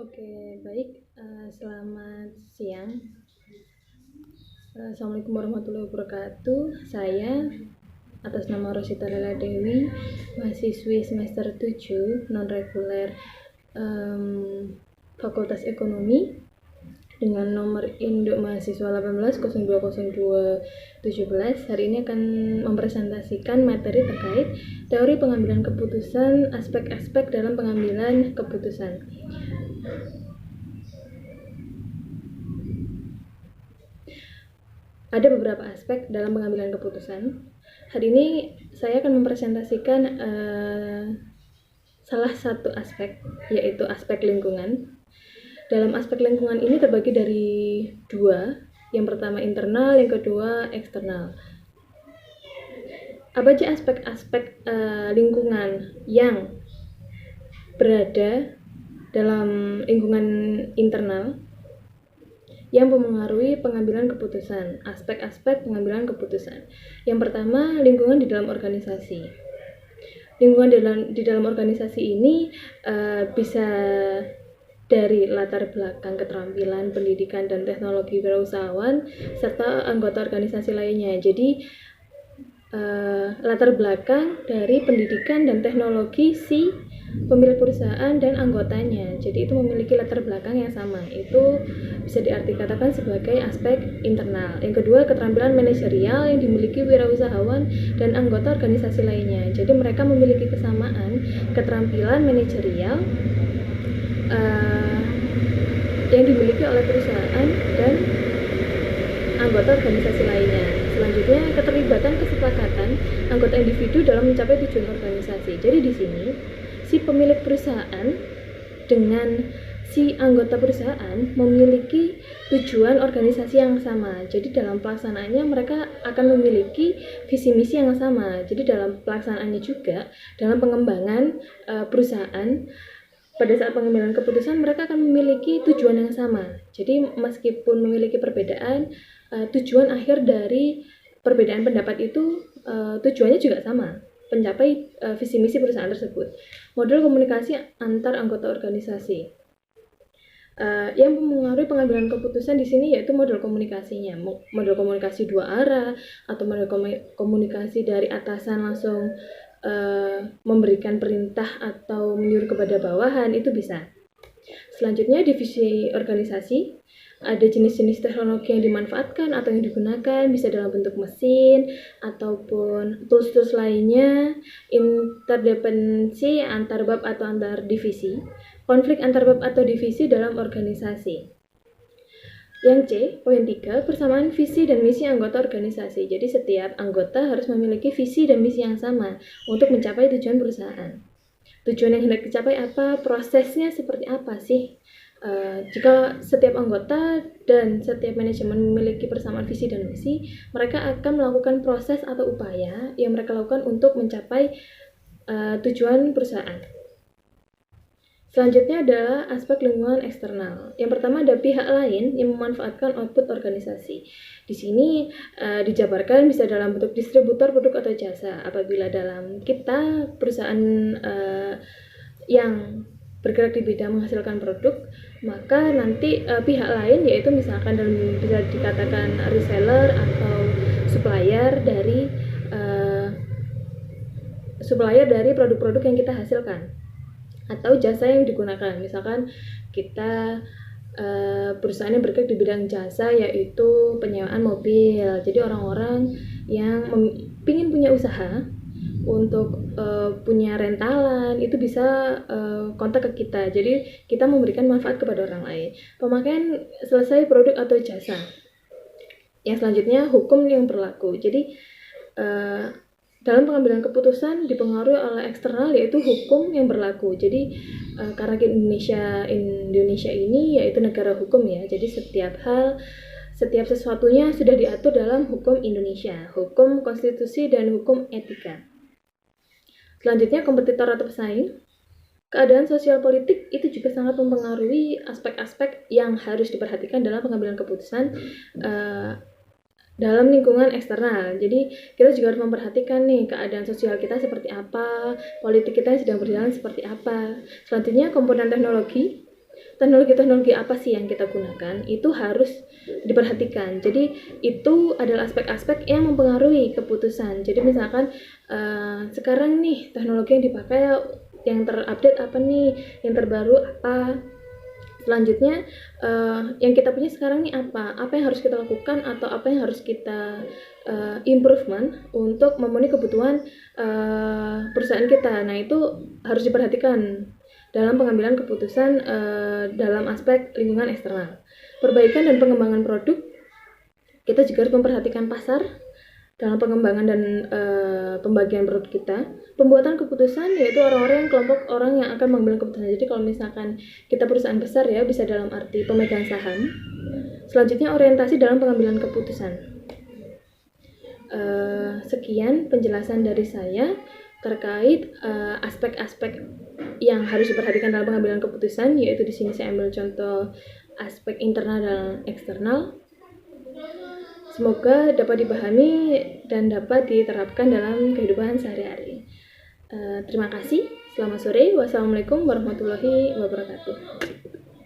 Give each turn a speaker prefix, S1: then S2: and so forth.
S1: Oke, baik. Selamat siang. Assalamualaikum warahmatullahi wabarakatuh. Saya atas nama Rosita Lela Dewi, mahasiswi semester 7 non-reguler Fakultas Ekonomi dengan nomor induk mahasiswa 18020217. Hari ini akan mempresentasikan materi terkait teori pengambilan keputusan, aspek-aspek dalam pengambilan keputusan. Ada beberapa aspek dalam pengambilan keputusan. Hari ini saya akan mempresentasikan salah satu aspek, yaitu aspek lingkungan. Dalam aspek lingkungan ini terbagi dari dua. Yang pertama internal, yang kedua eksternal. Apa aja aspek-aspek lingkungan yang berada dalam lingkungan internal yang mempengaruhi pengambilan keputusan, aspek-aspek pengambilan keputusan. Yang pertama, lingkungan di dalam organisasi. Lingkungan di dalam organisasi ini bisa dari latar belakang keterampilan, pendidikan, dan teknologi wirausahawan, serta anggota organisasi lainnya. Jadi, latar belakang dari pendidikan dan teknologi si pemilik perusahaan dan anggotanya. Jadi itu memiliki latar belakang yang sama. Itu bisa diartikan sebagai aspek internal. Yang kedua, keterampilan manajerial yang dimiliki wirausahawan dan anggota organisasi lainnya. Jadi mereka memiliki kesamaan keterampilan manajerial yang dimiliki oleh perusahaan dan anggota organisasi lainnya. Selanjutnya, keterlibatan kesepakatan anggota individu dalam mencapai tujuan organisasi. Jadi di sini si pemilik perusahaan dengan si anggota perusahaan memiliki tujuan organisasi yang sama. Jadi dalam pelaksanaannya mereka akan memiliki visi misi yang sama. Jadi dalam pelaksanaannya juga dalam pengembangan perusahaan, pada saat pengambilan keputusan mereka akan memiliki tujuan yang sama. Jadi meskipun memiliki perbedaan, tujuan akhir dari perbedaan pendapat itu tujuannya juga sama, mencapai visi misi perusahaan tersebut. Model komunikasi antar anggota organisasi. Yang mempengaruhi pengambilan keputusan di sini yaitu model komunikasinya, model komunikasi dua arah atau model komunikasi dari atasan langsung memberikan perintah atau menyuruh kepada bawahan, itu bisa. Selanjutnya, divisi organisasi. Ada jenis-jenis teknologi yang dimanfaatkan atau yang digunakan, bisa dalam bentuk mesin ataupun tools-tools lainnya. Interdependensi antar bab atau antar divisi. Konflik antar bab atau divisi dalam organisasi. Yang C, poin 3, persamaan visi dan misi anggota organisasi. Jadi setiap anggota harus memiliki visi dan misi yang sama untuk mencapai tujuan perusahaan. Tujuan yang hendak dicapai apa? Prosesnya seperti apa sih? Jika setiap anggota dan setiap manajemen memiliki persamaan visi dan misi, mereka akan melakukan proses atau upaya yang mereka lakukan untuk mencapai tujuan perusahaan. Selanjutnya adalah aspek lingkungan eksternal. Yang pertama ada pihak lain yang memanfaatkan output organisasi. Di sini dijabarkan bisa dalam bentuk distributor produk atau jasa. Apabila dalam kita perusahaan yang bergerak di bidang menghasilkan produk, maka nanti pihak lain yaitu misalkan dalam bisa dikatakan reseller atau supplier dari produk-produk yang kita hasilkan atau jasa yang digunakan. Misalkan kita perusahaan yang bergerak di bidang jasa yaitu penyewaan mobil. Jadi orang-orang yang ingin punya usaha untuk punya rentalan itu bisa kontak ke kita. Jadi kita memberikan manfaat kepada orang lain. Pemakaian selesai produk atau jasa. Yang selanjutnya hukum yang berlaku. Jadi dalam pengambilan keputusan dipengaruhi oleh eksternal yaitu hukum yang berlaku. Jadi karena Indonesia ini yaitu negara hukum ya. Jadi setiap sesuatunya sudah diatur dalam hukum Indonesia, hukum konstitusi dan hukum etika. Selanjutnya kompetitor atau pesaing. Keadaan sosial politik itu juga sangat mempengaruhi aspek-aspek yang harus diperhatikan dalam pengambilan keputusan dalam lingkungan eksternal. Jadi kita juga harus memperhatikan nih keadaan sosial kita seperti apa, politik kita yang sedang berjalan seperti apa. Selanjutnya komponen teknologi. teknologi-teknologi apa sih yang kita gunakan, itu harus diperhatikan. Jadi itu adalah aspek-aspek yang mempengaruhi keputusan. Jadi misalkan sekarang nih teknologi yang dipakai yang terupdate apa nih, yang terbaru apa. Selanjutnya yang kita punya sekarang nih apa yang harus kita lakukan atau apa yang harus kita improvement untuk memenuhi kebutuhan perusahaan kita. Nah itu harus diperhatikan dalam pengambilan keputusan dalam aspek lingkungan eksternal. Perbaikan dan pengembangan produk, kita juga harus memperhatikan pasar dalam pengembangan dan pembagian produk kita. Pembuatan keputusan yaitu kelompok orang yang akan mengambil keputusan. Jadi kalau misalkan kita perusahaan besar ya, bisa dalam arti pemegang saham. Selanjutnya orientasi dalam pengambilan keputusan. Sekian penjelasan dari saya terkait aspek-aspek yang harus diperhatikan dalam pengambilan keputusan, yaitu di sini saya ambil contoh aspek internal dan eksternal. Semoga dapat dipahami dan dapat diterapkan dalam kehidupan sehari-hari. Terima kasih. Selamat sore. Wassalamualaikum warahmatullahi wabarakatuh.